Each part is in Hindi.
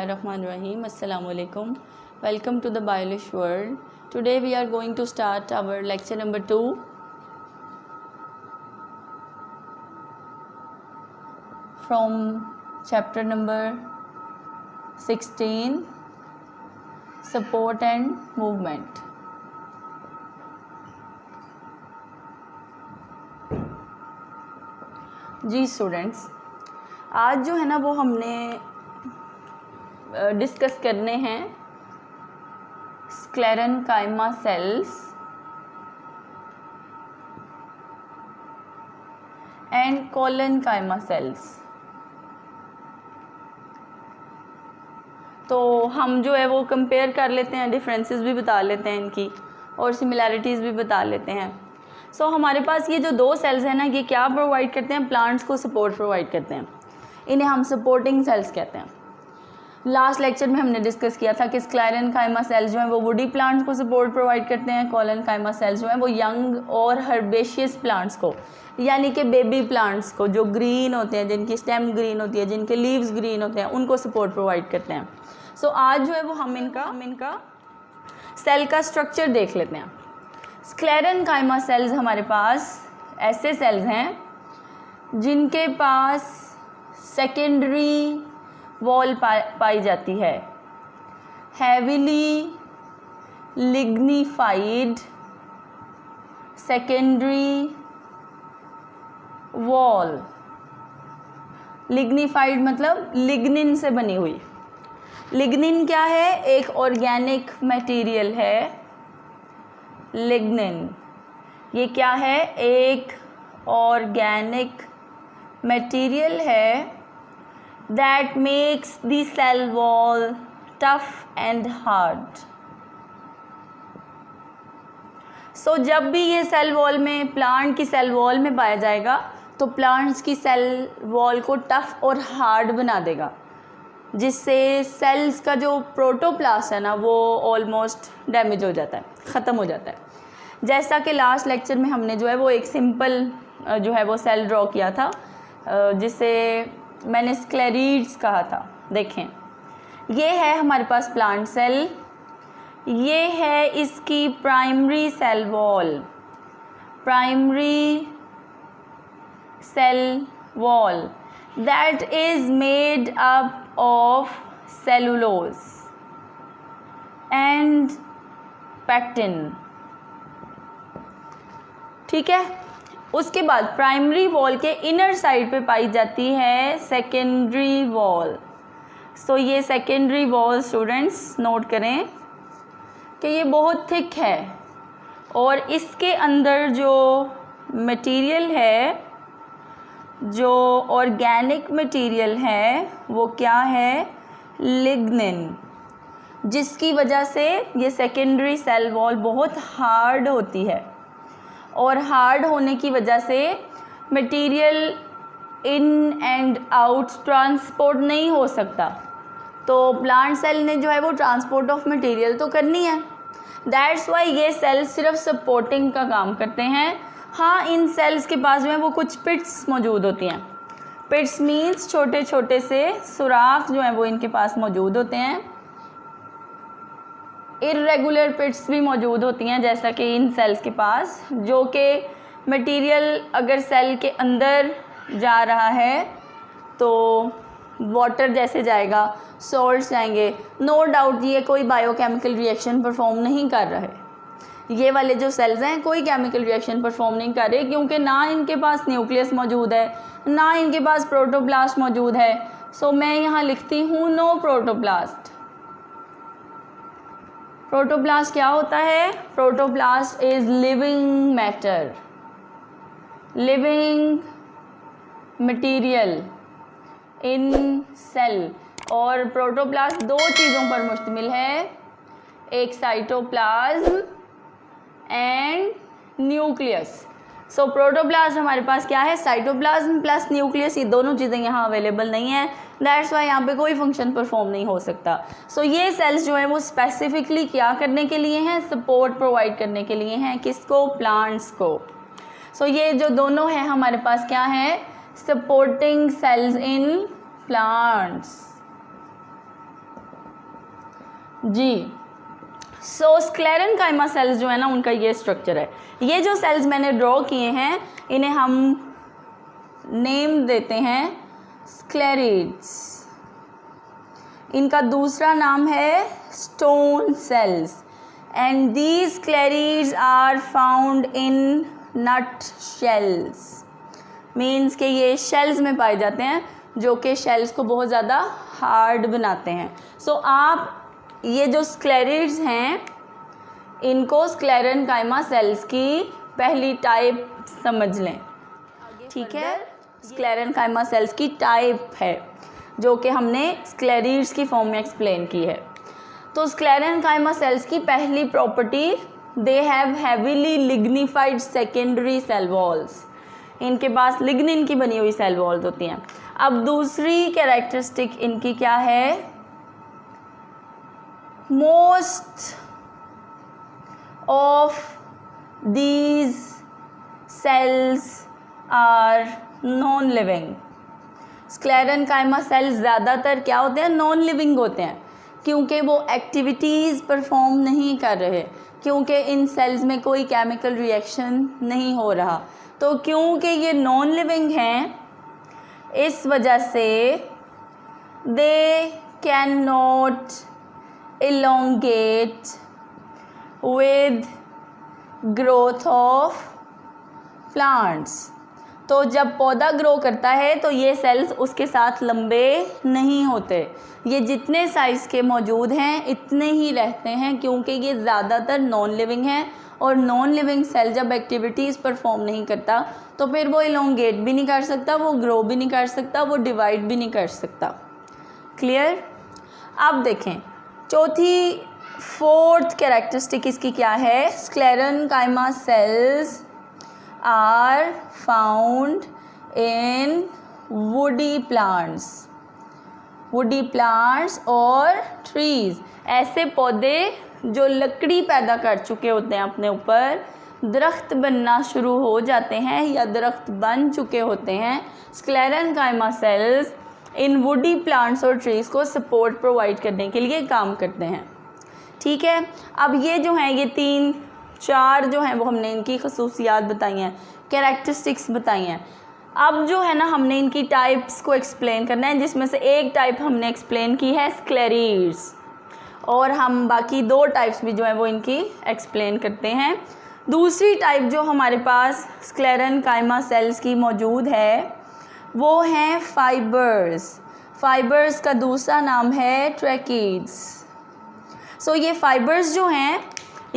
Bismillahirrahmanirrahim. Assalamu alaikum. Welcome to the Biolish world. Today we are going to start our lecture number 2 from chapter number 16, Support and Movement. जी स्टूडेंट्स, आज जो है ना वो हमने डिस्कस करने हैं sclerenchyma cells and collenchyma cells. तो हम जो है वो कंपेयर कर लेते हैं, डिफरेंसेस भी बता लेते हैं इनकी और सिमिलैरिटीज़ भी बता लेते हैं। सो हमारे पास ये जो दो सेल्स हैं ना, ये क्या प्रोवाइड करते हैं? प्लांट्स को सपोर्ट प्रोवाइड करते हैं। इन्हें हम सपोर्टिंग सेल्स कहते हैं। लास्ट लेक्चर में हमने डिस्कस किया था कि स्क्लेरेनकाइमा सेल्स जो हैं वो वुडी प्लांट्स को सपोर्ट प्रोवाइड करते हैं, कोलेनकाइमा सेल्स जो हैं वो यंग और हर्बेशियस प्लांट्स को, यानी कि बेबी प्लांट्स को जो ग्रीन होते हैं, जिनकी स्टेम ग्रीन होती है, जिनके लीव्स ग्रीन होते हैं, उनको सपोर्ट प्रोवाइड करते हैं। सो आज जो है वो हम इनका सेल का स्ट्रक्चर देख लेते हैं। स्क्लेरेनकाइमा सेल्स हमारे पास ऐसे सेल्स हैं जिनके पास सेकेंडरी वॉल पाई जाती है, heavily lignified secondary wall. Lignified मतलब लिग्निन से बनी हुई। लिग्निन क्या है? एक ऑर्गेनिक मटेरियल है। लिग्निन ये क्या है? एक ऑर्गेनिक मटेरियल है that makes the cell wall tough and hard. So जब भी ये सेल वॉल में, प्लांट की सेल वॉल में पाया जाएगा तो प्लांट्स की सेल वॉल को टफ और हार्ड बना देगा, जिससे सेल्स का जो प्रोटोप्लास्ट है ना वो ऑलमोस्ट डैमेज हो जाता है, ख़त्म हो जाता है। जैसा कि लास्ट लेक्चर में हमने जो है वो एक सिंपल जो है वो सेल ड्रॉ किया था, जिसे मैंने स्क्लेरीड्स कहा था। देखें, ये है हमारे पास प्लांट सेल, ये है इसकी primary cell wall. Primary cell wall that is made up of cellulose and pectin. ठीक है, उसके बाद प्राइमरी वॉल के इनर साइड पे पाई जाती है सेकेंडरी वॉल। सो ये सेकेंडरी वॉल स्टूडेंट्स नोट करें कि ये बहुत थिक है और इसके अंदर जो मटेरियल है, जो ऑर्गेनिक मटेरियल है, वो क्या है? लिग्निन, जिसकी वजह से ये सेकेंडरी सेल वॉल बहुत हार्ड होती है और हार्ड होने की वजह से material in and out transport नहीं हो सकता। तो प्लांट सेल ने जो है वो ट्रांसपोर्ट ऑफ मटेरियल तो करनी है। दैट्स वाई ये सेल्स सिर्फ सपोर्टिंग का काम करते हैं। हाँ, इन सेल्स के पास जो है वो कुछ पिट्स मौजूद होती हैं। पिट्स मीन्स छोटे छोटे से सुराख जो हैं वो इनके पास मौजूद होते हैं। इर्रेगुलर पिट्स भी मौजूद होती हैं, जैसा कि इन सेल्स के पास, जो कि मटेरियल अगर सेल के अंदर जा रहा है तो वाटर जैसे जाएगा, सॉल्ट्स जाएंगे, नो डाउट ये कोई बायोकेमिकल रिएक्शन परफॉर्म नहीं कर रहे। ये वाले जो सेल्स हैं कोई केमिकल रिएक्शन परफॉर्म नहीं कर रहे, क्योंकि ना इनके पास न्यूक्लियस मौजूद है, ना इनके पास प्रोटोप्लास्ट मौजूद है। सो मैं यहाँ लिखती हूँ नो प्रोटोप्लास्ट। प्रोटोप्लास्ट क्या होता है? Protoplast is living matter, living material in cell. और प्रोटोप्लास्ट दो चीज़ों पर मुश्तमिल है, एक cytoplasm and nucleus. So protoplast हमारे पास क्या है? Cytoplasm plus nucleus. ये दोनों चीज़ें यहाँ अवेलेबल नहीं है, दैट्स वाई यहाँ पे कोई फंक्शन परफॉर्म नहीं हो सकता। सो ये सेल्स जो है वो स्पेसिफिकली क्या करने के लिए हैं? सपोर्ट प्रोवाइड करने के लिए हैं। किसको? प्लांट्स को। सो ये जो दोनों हैं हमारे पास क्या है? Supporting cells in plants. जी। सो स्क्लेरेनकाइमा सेल्स जो है ना, उनका ये स्ट्रक्चर है। ये जो सेल्स मैंने ड्रॉ किए हैं इन्हें हम नेम देते हैं स्क्लेरिड्स। इनका दूसरा नाम है stone cells and these sclereids are found in nut shells. Means के ये शेल्स में पाए जाते हैं जो कि शेल्स को बहुत ज़्यादा हार्ड बनाते हैं। सो आप ये जो स्क्लेरिड्स हैं इनको स्क्लेरेनकाइमा सेल्स की पहली टाइप समझ लें, ठीक है। स्क्लेरेनकाइमा सेल्स की टाइप है जो कि हमने स्क्लेरिड्स की फॉर्म में एक्सप्लेन की है। तो स्क्लेरेनकाइमा सेल्स की पहली property, they have heavily lignified secondary cell walls. इनके पास लिग्निन की बनी हुई सेल वॉल्स होती हैं। अब दूसरी कैरेक्टरिस्टिक इनकी क्या है, most of these cells are non living. Sclerenchyma cells ज़्यादातर क्या होते हैं, नॉन लिविंग होते हैं, क्योंकि वो एक्टिविटीज़ परफॉर्म नहीं कर रहे, क्योंकि इन सेल्स में कोई केमिकल रिएक्शन नहीं हो रहा। तो क्योंकि ये नॉन लिविंग हैं इस वजह से दे can not elongate with growth of plants। तो जब पौधा ग्रो करता है तो ये सेल्स उसके साथ लंबे नहीं होते, ये जितने साइज़ के मौजूद हैं इतने ही रहते हैं, क्योंकि ये ज़्यादातर नॉन लिविंग हैं। और नॉन लिविंग सेल जब एक्टिविटीज़ परफॉर्म नहीं करता तो फिर वो इलोंगेट भी नहीं कर सकता, वो ग्रो भी नहीं कर सकता, वो डिवाइड भी नहीं कर सकता। क्लियर। अब देखें चौथी फोर्थ कैरेक्टरिस्टिक इसकी क्या है, sclerenchyma cells are found in woody plants और ट्रीज। ऐसे पौधे जो लकड़ी पैदा कर चुके होते हैं अपने ऊपर, दरख्त बनना शुरू हो जाते हैं या दरख्त बन चुके होते हैं, स्क्लेरेनकाइमा सेल्स इन वुडी प्लांट्स और ट्रीज़ को सपोर्ट प्रोवाइड करने के लिए काम करते हैं। ठीक है। अब ये जो हैं, ये 3-4 जो हैं वो हमने इनकी खसूसियात बताई हैं, कैरेक्टरिस्टिक्स बताई हैं। अब जो है ना हमने इनकी टाइप्स को एक्सप्लेन करना है, जिसमें से एक टाइप हमने एक्सप्लेन की है स्क्लेरिड्स, और हम बाकी 2 टाइप्स भी जो है वो इनकी एक्सप्लेन करते हैं। दूसरी टाइप जो हमारे पास स्क्लेरेनकाइमा सेल्स की मौजूद है वो हैं फाइबर्स का दूसरा नाम है ट्रैकीड्स। सो ये फाइबर्स जो हैं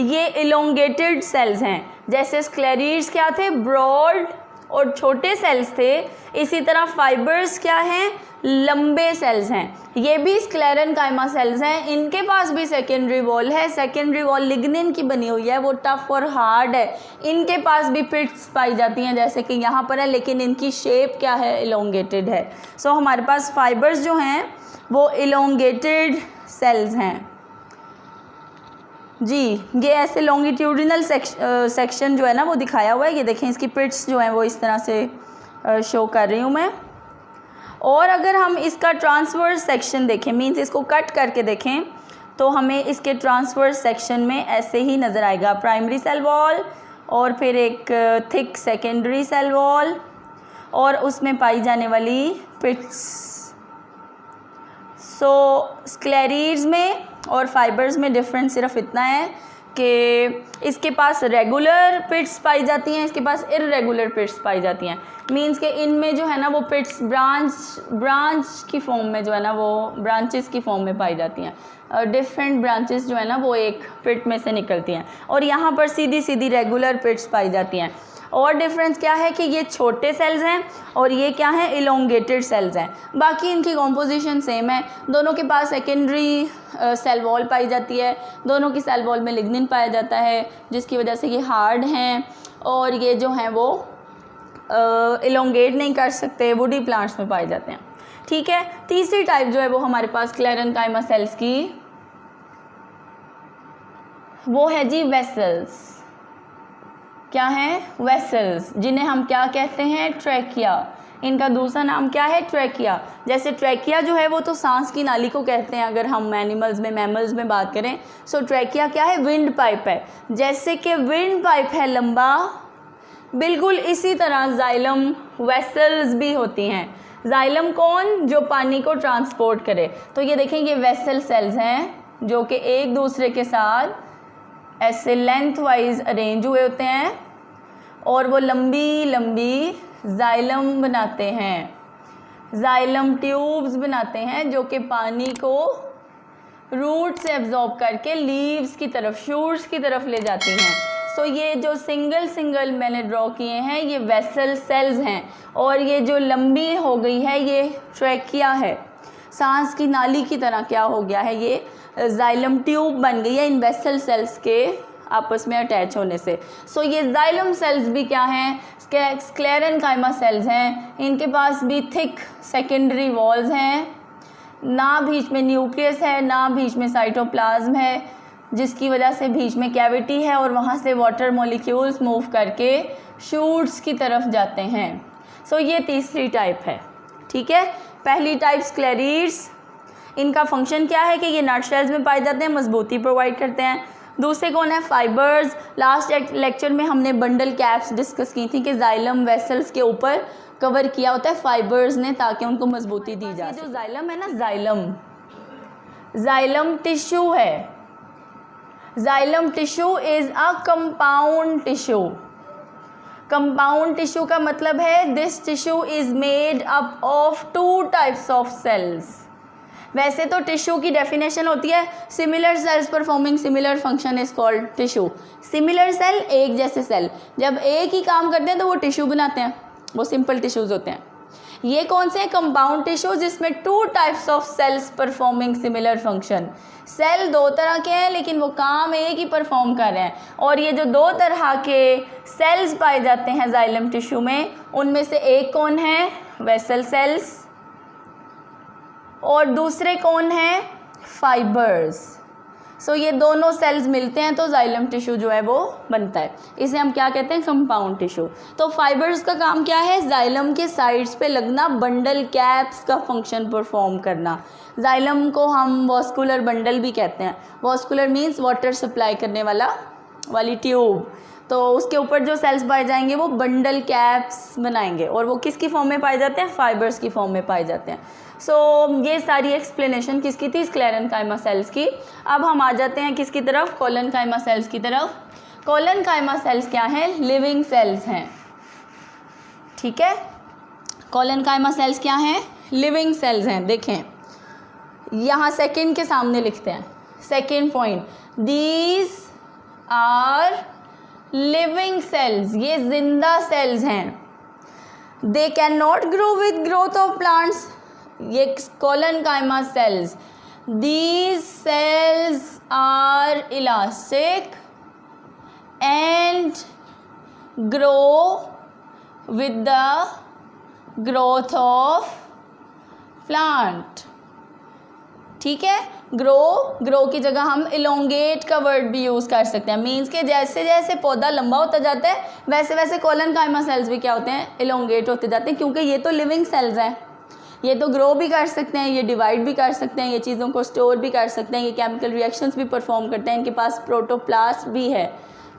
ये इलोंगेटेड सेल्स हैं। जैसे स्क्लेरिड्स क्या थे, ब्रॉड और छोटे सेल्स थे, इसी तरह फाइबर्स क्या हैं, लंबे सेल्स हैं। ये भी स्क्लेरेनकाइमा सेल्स हैं, इनके पास भी सेकेंडरी वॉल है। सेकेंडरी वॉल लिग्निन की बनी हुई है, वो टफ और हार्ड है। इनके पास भी पिट्स पाई जाती हैं जैसे कि यहाँ पर है, लेकिन इनकी शेप क्या है, इलोंगेटेड है। सो हमारे पास फाइबर्स जो हैं वो इलोंगेटेड सेल्स हैं जी। ये ऐसे लॉन्गिट्यूडिनल सेक्शन जो है ना वो दिखाया हुआ है, ये देखें इसकी पिट्स जो हैं वो इस तरह से शो कर रही हूँ मैं। और अगर हम इसका ट्रांसवर्स सेक्शन देखें, मीन्स इसको कट करके देखें, तो हमें इसके ट्रांसवर्स सेक्शन में ऐसे ही नज़र आएगा, प्राइमरी सेल वॉल और फिर एक थिक सेकेंडरी सेल वॉल और उसमें पाई जाने वाली पिट्स। सो स्क्लेरिड्स में और फाइबर्स में डिफरेंस सिर्फ इतना है कि इसके पास रेगुलर पिट्स पाई जाती हैं, इसके पास इर्रेगुलर पिट्स पाई जाती हैं। मींस के इनमें जो है ना वो पिट्स ब्रांच की फॉर्म में जो है ना वो ब्रांचेस की फॉर्म में पाई जाती हैं। डिफरेंट ब्रांचेस जो है ना वो एक पिट में से निकलती हैं, और यहाँ पर सीधी सीधी रेगुलर पिट्स पाई जाती हैं। और डिफरेंस क्या है कि ये छोटे सेल्स हैं और ये क्या हैं, इलोंगेटेड सेल्स हैं। बाकी इनकी कॉम्पोजिशन सेम है, दोनों के पास सेकेंडरी सेल वॉल पाई जाती है, दोनों की सेल वॉल में लिग्निन पाया जाता है, जिसकी वजह से ये हार्ड हैं और ये जो हैं वो इलोंगेट नहीं कर सकते, वुडी प्लांट्स में पाए जाते हैं। ठीक है। तीसरी टाइप जो है वो हमारे पास स्क्लेरेनकाइमा सेल्स की वो है जी वेसल्स। क्या है, वेसल्स, जिन्हें हम क्या कहते हैं, ट्रैकिया। इनका दूसरा नाम क्या है, ट्रैकिया। जैसे ट्रैकिया जो है वो तो सांस की नाली को कहते हैं अगर हम एनिमल्स में मैमल्स में बात करें। सो ट्रैकिया क्या है, विंड पाइप है। जैसे कि विंड पाइप है लंबा, बिल्कुल इसी तरह जाइलम वेसल्स भी होती हैं। जाइलम कौन, जो पानी को ट्रांसपोर्ट करे। तो ये देखें ये वेसल सेल्स हैं जो कि एक दूसरे के साथ ऐसे लेंथ वाइज अरेंज हुए होते हैं और वो लंबी लंबी जाइलम बनाते हैं, जाइलम ट्यूब्स बनाते हैं जो कि पानी को रूट से एब्जॉर्ब करके लीव्स की तरफ, शूट्स की तरफ ले जाती हैं। सो ये जो सिंगल मैंने ड्रॉ किए हैं ये वेसल सेल्स हैं और ये जो लंबी हो गई है ये ट्रैकिया है, सांस की नाली की तरह क्या हो गया है, ये जाइलम ट्यूब बन गई है इन वेसल सेल्स के आपस में अटैच होने से। सो ये जाइलम सेल्स भी क्या हैं, स्क्लेरेनकाइमा सेल्स हैं। इनके पास भी थिक सेकेंडरी वॉल्स हैं, ना बीच में न्यूक्लियस है ना बीच में साइटोप्लाज्म है, जिसकी वजह से बीच में कैविटी है और वहाँ से वाटर मॉलिक्यूल्स मूव करके शूट्स की तरफ जाते हैं। सो ये तीसरी टाइप है, ठीक है। पहली टाइप स्क्लेरीड्स, इनका फंक्शन क्या है कि ये नट शेल्स में पाए जाते हैं, मजबूती प्रोवाइड करते हैं। दूसरे कौन है, फाइबर्स। लास्ट लेक्चर में हमने बंडल कैप्स डिस्कस की थी कि जाइलम वेसल्स के ऊपर कवर किया होता है फाइबर्स ने ताकि उनको मजबूती दी जाए। जो जाइलम है ना, जाइलम टिश्यू है। Xylem tissue is a compound tissue. Compound tissue का मतलब है this tissue is made up of 2 types of cells. वैसे तो टिश्यू की डेफिनेशन होती है similar cells performing similar function is called tissue. Similar cell, एक जैसे सेल जब एक ही काम करते हैं तो वो टिश्यू बनाते हैं, वो सिंपल टिश्यूज होते हैं। ये कौन से हैं, कंपाउंड टिश्यू, जिसमें 2 types of cells performing similar function. Cell 2 तरह के हैं लेकिन वो काम एक ही परफॉर्म कर रहे हैं। और ये जो 2 तरह के सेल्स पाए जाते हैं जाइलम टिश्यू में, उनमें से एक कौन है, वेसल सेल्स, और दूसरे कौन है, फाइबर्स। सो ये दोनों सेल्स मिलते हैं तो जाइलम टिश्यू जो है वो बनता है। इसे हम क्या कहते हैं, कंपाउंड टिश्यू। तो फाइबर्स का काम क्या है, जाइलम के साइड्स पे लगना, बंडल कैप्स का फंक्शन परफॉर्म करना। जाइलम को हम वॉस्कुलर बंडल भी कहते हैं। वॉस्कुलर मीन्स वाटर सप्लाई करने वाली ट्यूब। तो उसके ऊपर जो सेल्स पाए जाएंगे वो बंडल कैप्स बनाएंगे और वो किसकी फॉर्म में पाए जाते हैं, फाइबर्स की फॉर्म में पाए जाते हैं। सो ये सारी एक्सप्लेनेशन किसकी थी, स्क्लेरेनकाइमा सेल्स की। अब हम आ जाते हैं किसकी तरफ, कोलेनकाइमा सेल्स की तरफ। कोलेनकाइमा सेल्स क्या हैं, लिविंग सेल्स हैं, ठीक है। कोलेनकाइमा सेल्स क्या हैं, लिविंग सेल्स हैं। देखें यहाँ सेकंड के सामने लिखते हैं, second point, these are living cells, ये जिंदा सेल्स हैं। They can not grow with growth of plants, ये collenchyma cells, these cells are elastic and grow with the growth of plant, ठीक है। ग्रो की जगह हम इलोंगेट का वर्ड भी यूज़ कर सकते हैं। मीन्स के जैसे जैसे पौधा लंबा होता जाता है वैसे वैसे कोलेनकाइमा सेल्स भी क्या होते हैं, इलोंगेट होते जाते हैं, क्योंकि ये तो लिविंग सेल्स हैं। ये तो ग्रो भी कर सकते हैं, ये डिवाइड भी कर सकते हैं, ये चीज़ों को स्टोर भी कर सकते हैं, ये केमिकल रिएक्शंस भी परफॉर्म करते हैं। इनके पास प्रोटोप्लास्ट भी है,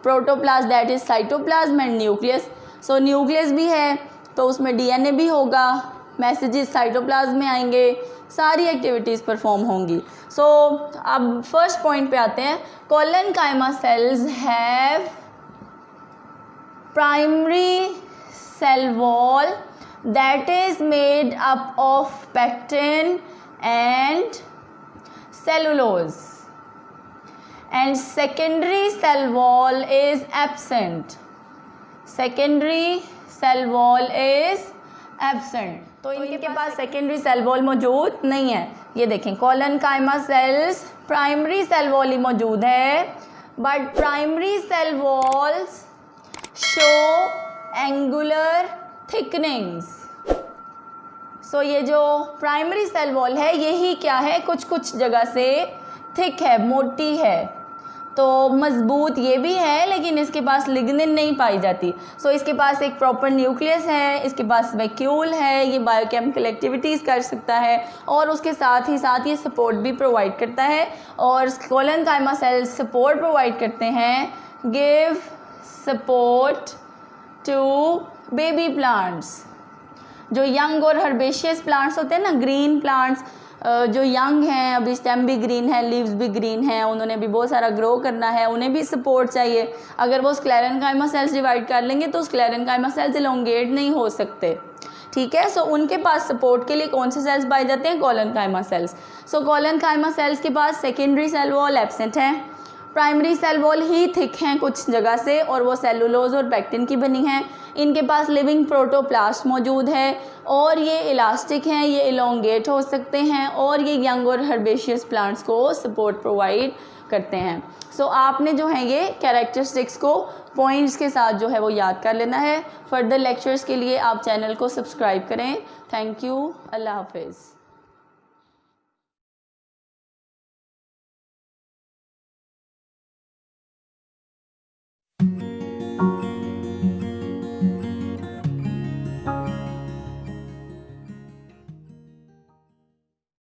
protoplast that is cytoplasm and nucleus. So nucleus भी है तो उसमें डीएनए भी होगा, मैसेजेस साइटोप्लाज्म में आएंगे, सारी एक्टिविटीज़ परफॉर्म होंगी। सो अब फर्स्ट पॉइंट पे आते हैं, collenchyma cells have primary cell wall that is made up of pectin and cellulose, and secondary cell wall is absent. Secondary cell wall is absent. तो इनके पास सेकेंडरी सेल वॉल मौजूद नहीं है। ये देखें collenchyma cells primary cell wall ही मौजूद है, but primary cell walls show angular thickenings. So ये जो प्राइमरी सेल वॉल है यही क्या है, कुछ कुछ जगह से थिक है, मोटी है, तो मजबूत ये भी है, लेकिन इसके पास लिग्निन नहीं पाई जाती। सो इसके पास एक प्रॉपर न्यूक्लियस है, इसके पास वैक्यूल है, ये बायोकेमिकल एक्टिविटीज़ कर सकता है और उसके साथ ही साथ ये सपोर्ट भी प्रोवाइड करता है। और कोलेनकाइमा सेल्स सपोर्ट प्रोवाइड करते हैं, give support to baby plants. जो यंग और हर्बेशियस प्लांट्स होते हैं ना, ग्रीन प्लांट्स जो यंग हैं, अभी स्टेम भी ग्रीन है, लीव्स भी ग्रीन हैं, उन्होंने भी बहुत सारा ग्रो करना है, उन्हें भी सपोर्ट चाहिए। अगर वो स्क्लेरेनकाइमा सेल्स डिवाइड कर लेंगे तो स्क्लेरेनकाइमा सेल्स इलोंगेट नहीं हो सकते, ठीक है। सो उनके पास सपोर्ट के लिए कौन से सेल्स पाए जाते हैं? Collenchyma cells. So collenchyma cells के पास सेकेंडरी सेल वॉल एब्सेंट है, प्राइमरी सेल वॉल ही थिक हैं कुछ जगह से और वो सेलुलोज और पैक्टिन की बनी हैं। इनके पास लिविंग प्रोटोप्लास्ट मौजूद है और ये इलास्टिक हैं, ये इलोंगेट हो सकते हैं और ये यंग और हर्बेशियस प्लांट्स को सपोर्ट प्रोवाइड करते हैं। सो आपने जो है ये कैरेक्टरिस्टिक्स को पॉइंट्स के साथ जो है वो याद कर लेना है। फर्दर लेक्चर्स के लिए आप चैनल को सब्सक्राइब करें। थैंक यू, अल्लाह हाफिज़।